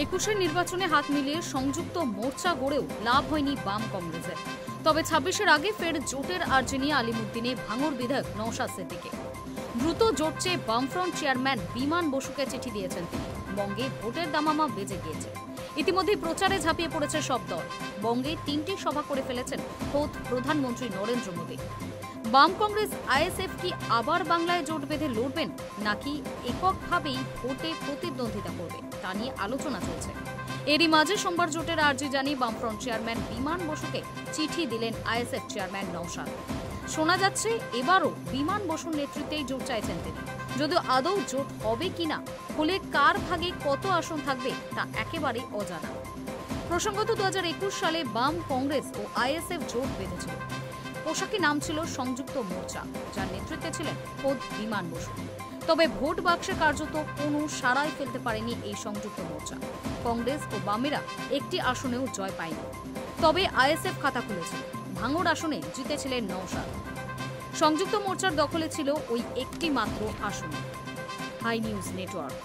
একুশের নির্বাচনে হাত মিলিয়ে সংযুক্ত মোর্চা গড়েও লাভ হয়নি বাম কংগ্রেসের। তবে ২৬-এর আগে ফের জোটের আর্জি নিয়ে আলিমুদ্দিনে ভাঙড় বিধায়ক নওশাদ সিদ্দিকী। দ্রুত জোট চেয়ে বামফ্রন্ট চেয়ারম্যান বিমান বসুকে চিঠি দিয়েছেন তিনি। বঙ্গে ভোটের দামামা বেজে গিয়েছে। ইতিমধ্যেই প্রচারে ঝাঁপিয়ে পড়েছে সব দল। বঙ্গে ৩টি সভা করে ফেলেছেন খোদ প্রধানমন্ত্রী নরেন্দ্র মোদী। বাম কংগ্রেস আইএসএফ কি আবার বাংলায় জোট বেঁধে লড়বেন, নাকি এককভাবেই ভোটে প্রতিদ্বন্দ্বিতা করবে, তা নিয়ে আলোচনা চলছে। এরই মাঝে সোমবার জোটের আর্জি জানিয়ে বামফ্রন্ট চেয়ারম্যান বিমান বসুকে চিঠি দিলেন আইএসএফ চেয়ারম্যান নওশাদ। শোনা যাচ্ছে এবারও বিমান বসুর নেতৃত্বেই জোট চাইছেন তিনি। যদিও আদৌ জোট হবে কিনা, হলে কার ভাগে কত আসন থাকবে তা একেবারেই অজানা। প্রসঙ্গত ২০২১ সালে বাম কংগ্রেস ও আইএসএফ জোট বেঁধেছিল। পোশাকি নাম ছিল সংযুক্ত মোর্চা, যার নেতৃত্বে ছিলেন খোদ বিমান বসু। তবে ভোট বাক্সে কার্যত কোনো সাড়াই ফেলতে পারেনি এই সংযুক্ত মোর্চা। কংগ্রেস ও বামেরা একটি আসনেও জয় পায়নি। তবে আইএসএফ খাতা খুলেছিল। ভাঙড় আসনে জিতেছিলেন নওশাদ। সংযুক্ত মোর্চার দখলে ছিল ওই একটি মাত্র আসন। Hi news network.